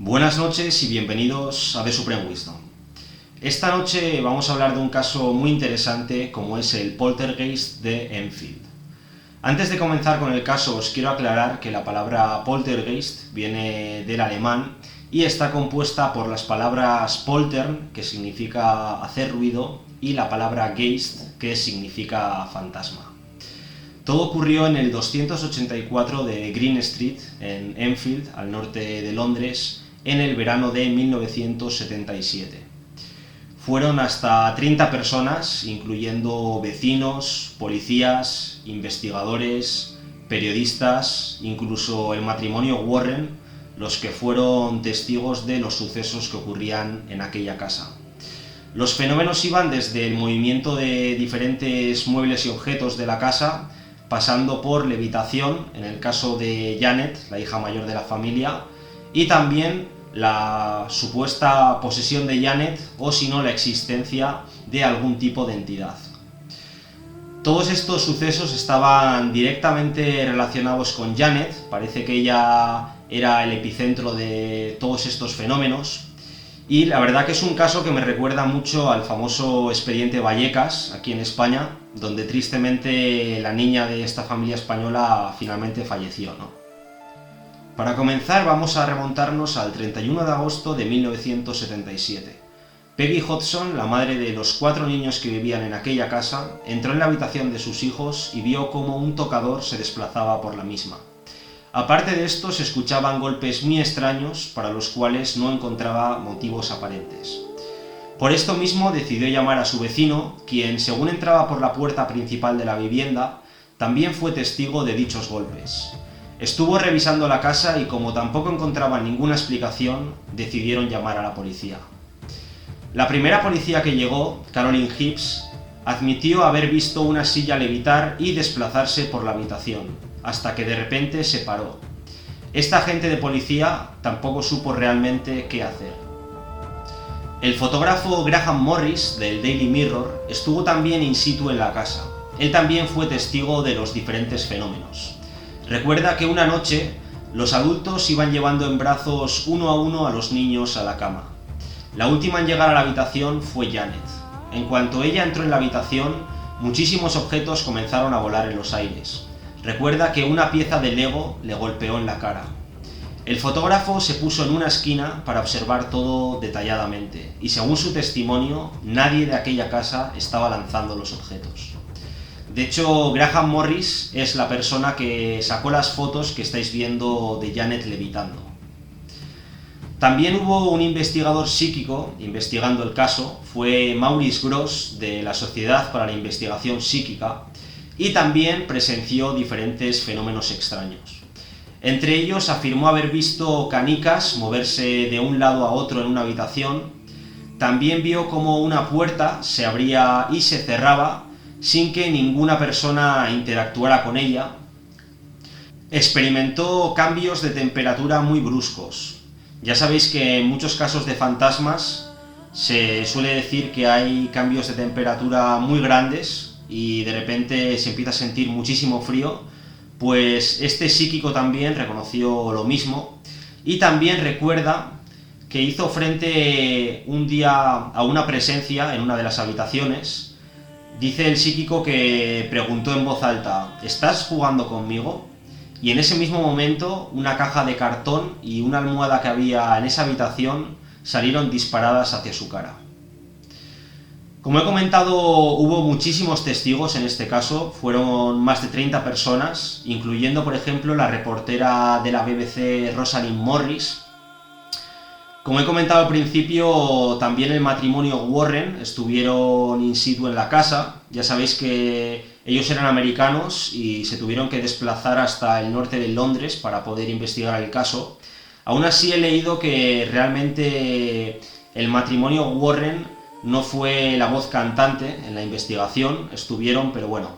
Buenas noches y bienvenidos a The Supreme Wisdom. Esta noche vamos a hablar de un caso muy interesante como es el poltergeist de Enfield. Antes de comenzar con el caso os quiero aclarar que la palabra poltergeist viene del alemán y está compuesta por las palabras poltern, que significa hacer ruido, y la palabra geist, que significa fantasma. Todo ocurrió en el 284 de Green Street, en Enfield, al norte de Londres, en el verano de 1977. Fueron hasta 30 personas, incluyendo vecinos, policías, investigadores, periodistas, incluso el matrimonio Warren, los que fueron testigos de los sucesos que ocurrían en aquella casa. Los fenómenos iban desde el movimiento de diferentes muebles y objetos de la casa, pasando por levitación, en el caso de Janet, la hija mayor de la familia, y también la supuesta posesión de Janet, o si no, la existencia de algún tipo de entidad. Todos estos sucesos estaban directamente relacionados con Janet. Parece que ella era el epicentro de todos estos fenómenos, y la verdad que es un caso que me recuerda mucho al famoso expediente Vallecas, aquí en España, donde tristemente la niña de esta familia española finalmente falleció, ¿no? Para comenzar vamos a remontarnos al 31 de agosto de 1977. Peggy Hodgson, la madre de los 4 niños que vivían en aquella casa, entró en la habitación de sus hijos y vio cómo un tocador se desplazaba por la misma. Aparte de esto, se escuchaban golpes muy extraños para los cuales no encontraba motivos aparentes. Por esto mismo decidió llamar a su vecino, quien, según entraba por la puerta principal de la vivienda, también fue testigo de dichos golpes. Estuvo revisando la casa y, como tampoco encontraban ninguna explicación, decidieron llamar a la policía. La primera policía que llegó, Caroline Hibbs, admitió haber visto una silla levitar y desplazarse por la habitación, hasta que de repente se paró. Esta agente de policía tampoco supo realmente qué hacer. El fotógrafo Graham Morris, del Daily Mirror, estuvo también in situ en la casa. Él también fue testigo de los diferentes fenómenos. Recuerda que una noche los adultos iban llevando en brazos uno a uno a los niños a la cama. La última en llegar a la habitación fue Janet. En cuanto ella entró en la habitación, muchísimos objetos comenzaron a volar en los aires. Recuerda que una pieza de Lego le golpeó en la cara. El fotógrafo se puso en una esquina para observar todo detalladamente, y según su testimonio, nadie de aquella casa estaba lanzando los objetos. De hecho, Graham Morris es la persona que sacó las fotos que estáis viendo de Janet levitando. También hubo un investigador psíquico investigando el caso, fue Maurice Gross, de la Sociedad para la Investigación Psíquica, y también presenció diferentes fenómenos extraños. Entre ellos afirmó haber visto canicas moverse de un lado a otro en una habitación. También vio cómo una puerta se abría y se cerraba sin que ninguna persona interactuara con ella. Experimentó cambios de temperatura muy bruscos. Ya sabéis que en muchos casos de fantasmas se suele decir que hay cambios de temperatura muy grandes y de repente se empieza a sentir muchísimo frío. Pues este psíquico también reconoció lo mismo, y también recuerda que hizo frente un día a una presencia en una de las habitaciones. Dice el psíquico que preguntó en voz alta: ¿estás jugando conmigo? Y en ese mismo momento una caja de cartón y una almohada que había en esa habitación salieron disparadas hacia su cara. Como he comentado, hubo muchísimos testigos en este caso, fueron más de 30 personas, incluyendo por ejemplo la reportera de la BBC Rosalind Morris. Como he comentado al principio, también el matrimonio Warren estuvieron in situ en la casa. Ya sabéis que ellos eran americanos y se tuvieron que desplazar hasta el norte de Londres para poder investigar el caso. Aún así he leído que realmente el matrimonio Warren no fue la voz cantante en la investigación, estuvieron, pero bueno,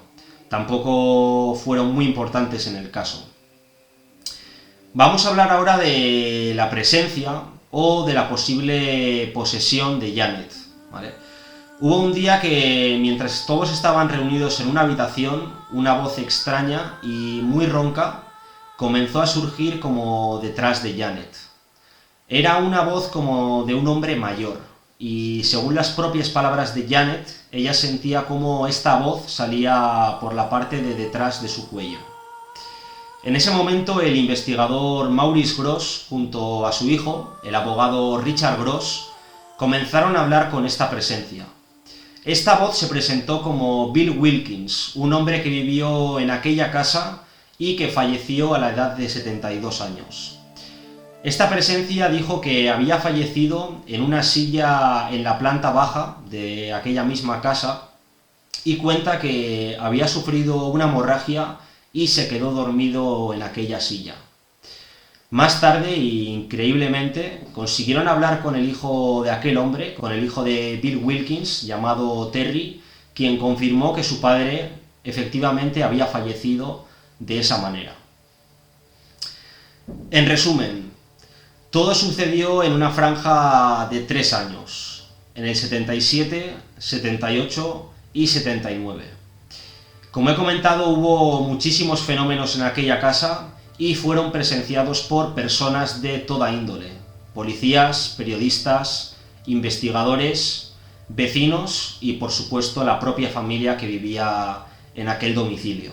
tampoco fueron muy importantes en el caso. Vamos a hablar ahora de la presencia o de la posible posesión de Janet, ¿vale? Hubo un día que, mientras todos estaban reunidos en una habitación, una voz extraña y muy ronca comenzó a surgir como detrás de Janet. Era una voz como de un hombre mayor, y según las propias palabras de Janet, ella sentía como esta voz salía por la parte de detrás de su cuello. En ese momento el investigador Maurice Gross, junto a su hijo, el abogado Richard Gross, comenzaron a hablar con esta presencia. Esta voz se presentó como Bill Wilkins, un hombre que vivió en aquella casa y que falleció a la edad de 72 años. Esta presencia dijo que había fallecido en una silla en la planta baja de aquella misma casa y cuenta que había sufrido una hemorragia y se quedó dormido en aquella silla. Más tarde, increíblemente, consiguieron hablar con el hijo de aquel hombre, con el hijo de Bill Wilkins, llamado Terry, quien confirmó que su padre efectivamente había fallecido de esa manera. En resumen, todo sucedió en una franja de 3 años, en el 77, 78 y 79. Como he comentado, hubo muchísimos fenómenos en aquella casa y fueron presenciados por personas de toda índole: policías, periodistas, investigadores, vecinos y, por supuesto, la propia familia que vivía en aquel domicilio.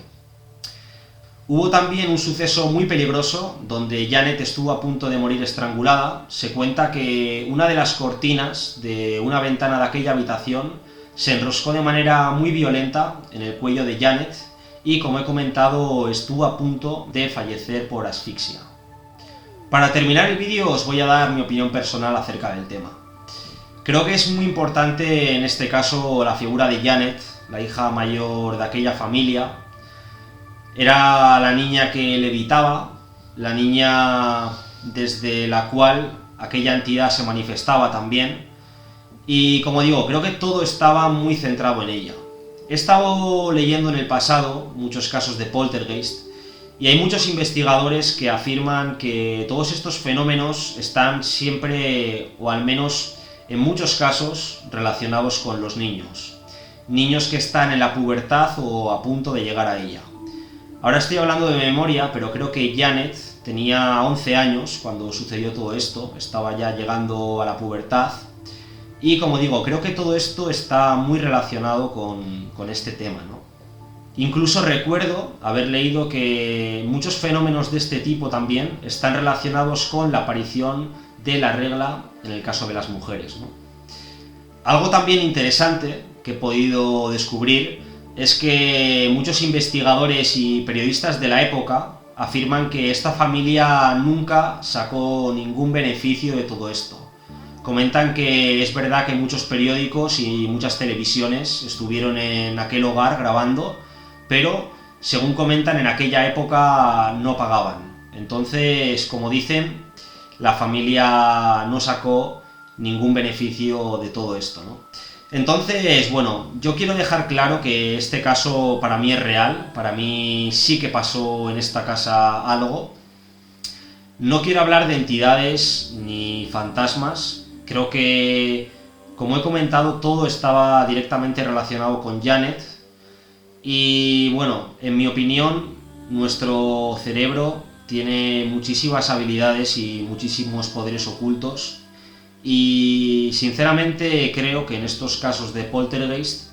Hubo también un suceso muy peligroso donde Janet estuvo a punto de morir estrangulada. Se cuenta que una de las cortinas de una ventana de aquella habitación se enroscó de manera muy violenta en el cuello de Janet y, como he comentado, estuvo a punto de fallecer por asfixia. Para terminar el vídeo os voy a dar mi opinión personal acerca del tema. Creo que es muy importante en este caso la figura de Janet, la hija mayor de aquella familia. Era la niña que levitaba, la niña desde la cual aquella entidad se manifestaba también. Y como digo, creo que todo estaba muy centrado en ella. He estado leyendo en el pasado muchos casos de poltergeist y hay muchos investigadores que afirman que todos estos fenómenos están siempre, o al menos en muchos casos, relacionados con los niños. Niños que están en la pubertad o a punto de llegar a ella. Ahora estoy hablando de memoria, pero creo que Janet tenía 11 años cuando sucedió todo esto, estaba ya llegando a la pubertad. Y como digo, creo que todo esto está muy relacionado con este tema, ¿no? Incluso recuerdo haber leído que muchos fenómenos de este tipo también están relacionados con la aparición de la regla en el caso de las mujeres, ¿no? Algo también interesante que he podido descubrir es que muchos investigadores y periodistas de la época afirman que esta familia nunca sacó ningún beneficio de todo esto. Comentan que es verdad que muchos periódicos y muchas televisiones estuvieron en aquel hogar grabando, pero según comentan en aquella época no pagaban. Entonces, como dicen, la familia no sacó ningún beneficio de todo esto, ¿no? Entonces, bueno, yo quiero dejar claro que este caso para mí es real, para mí sí que pasó en esta casa algo. No quiero hablar de entidades ni fantasmas. Creo que, como he comentado, todo estaba directamente relacionado con Janet y, bueno, en mi opinión, nuestro cerebro tiene muchísimas habilidades y muchísimos poderes ocultos y, sinceramente, creo que en estos casos de poltergeist,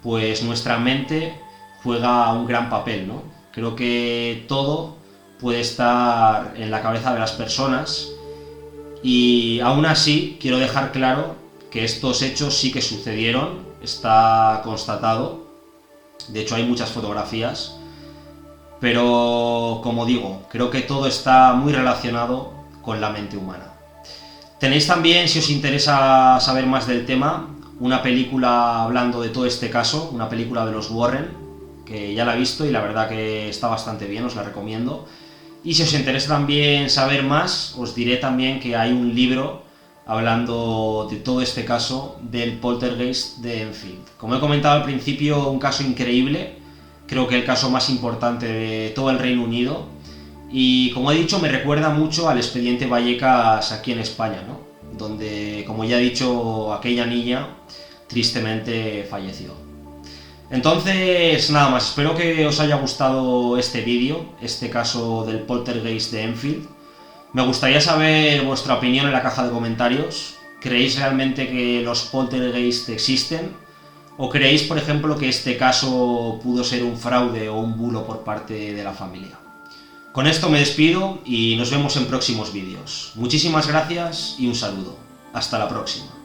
pues nuestra mente juega un gran papel, ¿no? Creo que todo puede estar en la cabeza de las personas. Y aún así, quiero dejar claro que estos hechos sí que sucedieron, está constatado, de hecho hay muchas fotografías, pero como digo, creo que todo está muy relacionado con la mente humana. Tenéis también, si os interesa saber más del tema, una película hablando de todo este caso, una película de los Warren, que ya la he visto y la verdad que está bastante bien, os la recomiendo. Y si os interesa también saber más, os diré también que hay un libro hablando de todo este caso del poltergeist de Enfield. Como he comentado al principio, un caso increíble, creo que el caso más importante de todo el Reino Unido, y como he dicho, me recuerda mucho al expediente Vallecas aquí en España, ¿no? Donde, como ya he dicho, aquella niña tristemente falleció. Entonces, nada más, espero que os haya gustado este vídeo, este caso del poltergeist de Enfield. Me gustaría saber vuestra opinión en la caja de comentarios. ¿Creéis realmente que los poltergeist existen? ¿O creéis, por ejemplo, que este caso pudo ser un fraude o un bulo por parte de la familia? Con esto me despido y nos vemos en próximos vídeos. Muchísimas gracias y un saludo. Hasta la próxima.